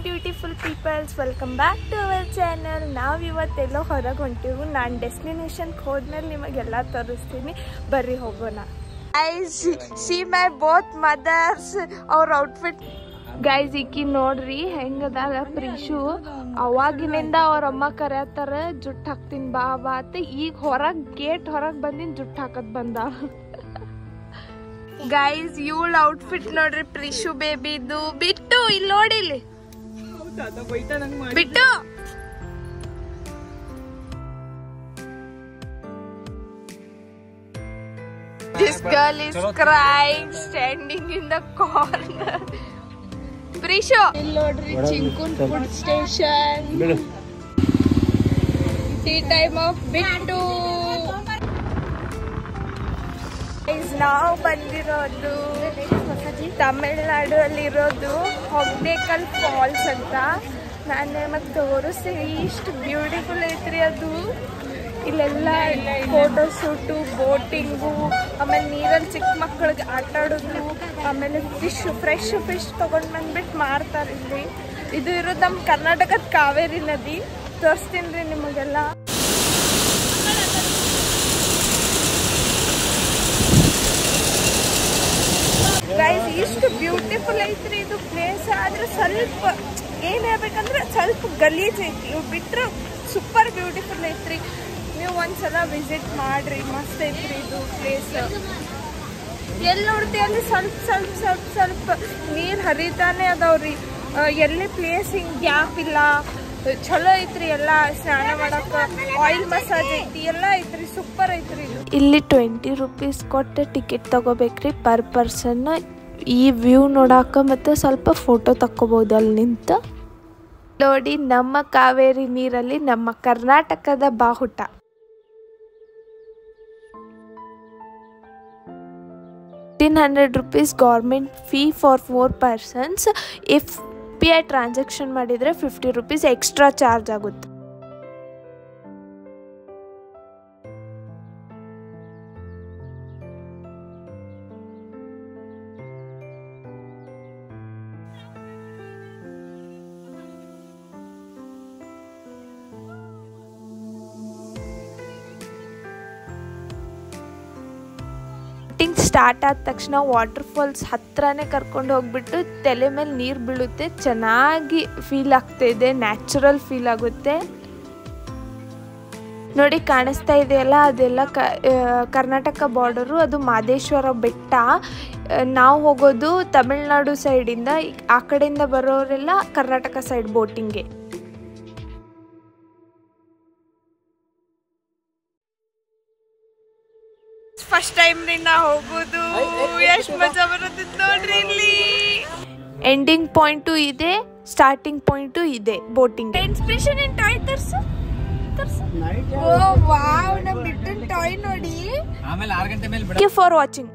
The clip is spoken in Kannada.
Beautiful peoples, welcome back to our channel. ನಾವು ಇವತ್ತೆಲ್ಲೋ ಹೊರಗೆ ಹೊಂಟಿವು. ನಾನು ಡೆಸ್ಟಿನೇಷನ್ಗೆ ಹೋದ್ಮೇಲೆ ನಿಮಗೆಲ್ಲ ತೋರಿಸ್ತೀನಿ, ಬರ್ರಿ ಹೋಗೋಣ. Guys, see my both mothers ಅವ್ರ ಔಟ್ಫಿಟ್. ಗೈಸ್, ಈಕಿ ನೋಡ್ರಿ ಹೆಂಗದ ಪ್ರೀಶು. ಅವಾಗಿನಿಂದ ಅವ್ರ ಅಮ್ಮ ಕರೆಯತ್ತಾರ ಜುಟ್ಟು ಹಾಕ್ತೀನಿ ಬಾ ಬಾ ಅಂತ. ಈಗ ಹೊರಗೆ ಗೇಟ್ ಹೊರಗೆ ಬಂದಿನ ಜುಟ್ಟು ಹಾಕದ್ ಬಂದ. ಗೈಸ್, ಇವಳ ಔಟ್ಫಿಟ್ ನೋಡ್ರಿ, ಪ್ರೀಶು ಬೇಬಿದು. ಬಿಟ್ಟು ಇಲ್ಲಿ ನೋಡಿ, ಇಲ್ಲಿ ಬಿಟ್ಟು. This girl is crying, standing in the corner. Preeshu, ಇಲ್ಲಿ ನೋಡ್ರಿ ಚಿಂಕುನ್ food station. Tea time off ಬಿಟ್ಟು. ನಾವು ಬಂದಿರೋದು ತಮಿಳ್ನಾಡು ಅಲ್ಲಿರೋದು ಹೊಗ್ನೇಕಲ್ ಫಾಲ್ಸ್ ಅಂತ. ನಾನು ಮತ್ತೆ ತೋರಿಸ್ತೀನಿ, ಇಷ್ಟು ಬ್ಯೂಟಿಫುಲ್ ಐತ್ರಿ ಅದು. ಇಲ್ಲೆಲ್ಲ ಫೋಟೋ ಶೂಟು, ಬೋಟಿಂಗು, ಆಮೇಲೆ ನೀರಲ್ಲಿ ಚಿಕ್ಕ ಮಕ್ಕಳಿಗೆ ಆಟ ಆಡೋದು, ಆಮೇಲೆ ಫ್ರೆಶ್ ಫಿಶ್ ತೊಗೊಂಡು ಬಂದ್ಬಿಟ್ಟು ಮಾರ್ತಾರೆ ಇಲ್ಲಿ. ಇದು ಇರೋದು ನಮ್ಮ ಕರ್ನಾಟಕದ ಕಾವೇರಿ ನದಿ. ತೋರಿಸ್ತೀನಿ ರೀ ನಿಮಗೆಲ್ಲ. ಗೈಸ್, ಇಷ್ಟು ಬ್ಯೂಟಿಫುಲ್ ಐತ್ರಿ ಇದು ಪ್ಲೇಸ್. ಆದ್ರೆ ಸ್ವಲ್ಪ ಏನ್ ಹೇಳ್ಬೇಕಂದ್ರೆ ಸ್ವಲ್ಪ ಗಲೀಜ್ ಐತಿ. ಇವು ಬಿಟ್ರೆ ಸೂಪರ್ ಬ್ಯೂಟಿಫುಲ್ ಐತ್ರಿ. ನೀವು ಒಂದ್ಸಲ ವಿಸಿಟ್ ಮಾಡ್ರಿ, ಮಸ್ತ್ ಐತ್ರಿ ಇದು ಪ್ಲೇಸ್. ಎಲ್ಲಿ ನೋಡ್ತಿ ಅಲ್ಲಿ ಸ್ವಲ್ಪ ಸ್ವಲ್ಪ ಸ್ವಲ್ಪ ಸ್ವಲ್ಪ ನೀರು ಹರಿತಾನೆ ಅದಾವ್ರಿ. ಎಲ್ಲಿ ಪ್ಲೇಸ್ ಹಿಂಗೆ ಗ್ಯಾಪ್ ಇಲ್ಲ. ಚಲೋ ಐತ್ರಿ. ಎಲ್ಲ ಸ್ನಾನ ಮಾಡಕ್ಕೆ ಆಯಿಲ್ ಮಸಾಜ್ ಐತಿ, ಎಲ್ಲ ಐತ್ರಿ. ಸೂಪರ್ ಐತ್ರಿ ಇದು. ಇಲ್ಲಿ 20 ರೂಪೀಸ್ ಕೊಟ್ಟು ಟಿಕೆಟ್ ತಗೋಬೇಕ್ರಿ ಪರ್ ಪರ್ಸನ್. ಈ ವ್ಯೂ ನೋಡಾಕ ಮತ್ತು ಸ್ವಲ್ಪ ಫೋಟೋ ತಕ್ಕೋಬೋದು ಅಲ್ಲಿ ನಿಂತ. ನೋಡಿ, ನಮ್ಮ ಕಾವೇರಿ ನೀರಲ್ಲಿ ನಮ್ಮ ಕರ್ನಾಟಕದ ಬಾಹುಟ. 1,500 rupees government fee for 4 persons. If UPI transaction ಮಾಡಿದರೆ 50 ರೂಪೀಸ್ ಎಕ್ಸ್ಟ್ರಾ ಚಾರ್ಜ್ ಆಗುತ್ತೆ. ಸ್ಟಾರ್ಟ್ ಆದ ತಕ್ಷಣ ವಾಟರ್ ಫಾಲ್ಸ್ ಹತ್ರನೇ ಕರ್ಕೊಂಡು ಹೋಗ್ಬಿಟ್ಟು ತಲೆ ಮೇಲೆ ನೀರು ಬೀಳುತ್ತೆ. ಚೆನ್ನಾಗಿ ಫೀಲ್ ಆಗ್ತಾಯಿದೆ, ನ್ಯಾಚುರಲ್ ಫೀಲ್ ಆಗುತ್ತೆ. ನೋಡಿ, ಕಾಣಿಸ್ತಾ ಇದೆಯಲ್ಲ, ಅದೆಲ್ಲ ಕರ್ನಾಟಕ ಬಾರ್ಡರು. ಅದು ಮಾದೇಶ್ವರ ಬೆಟ್ಟ. ನಾವು ಹೋಗೋದು ತಮಿಳ್ನಾಡು ಸೈಡಿಂದ. ಆ ಕಡೆಯಿಂದ ಬರೋರೆಲ್ಲ ಕರ್ನಾಟಕ ಸೈಡ್ ಬೋಟಿಂಗ್ಗೆ. ಫಸ್ಟ್ ಟೈಮ್ ನಾ ಹೋಗೋದು. ಎಷ್ಟು ಮಜಾ ಬರುತ್ತೆ ನೋಡ್ರಿ. ಇಲ್ಲಿ ಎಂಡಿಂಗ್ ಪಾಯಿಂಟು ಇದೆ, ಸ್ಟಾರ್ಟಿಂಗ್ ಪಾಯಿಂಟು ಇದೆ ಬೋಟಿಂಗ್. ಇನ್ಸ್ಪಿರೇಷನ್ ಇನ್ ಟಾಯ್ ತರ್ಸು. ಓ ವಾವ್, ನಮ್ ಬಿಟ್ಟನ್ ಟಾಯ್ ನೋಡಿ. ಆಮೇಲೆ 6 ಗಂಟೆ ಮೇಲೆ. Thank you for watching.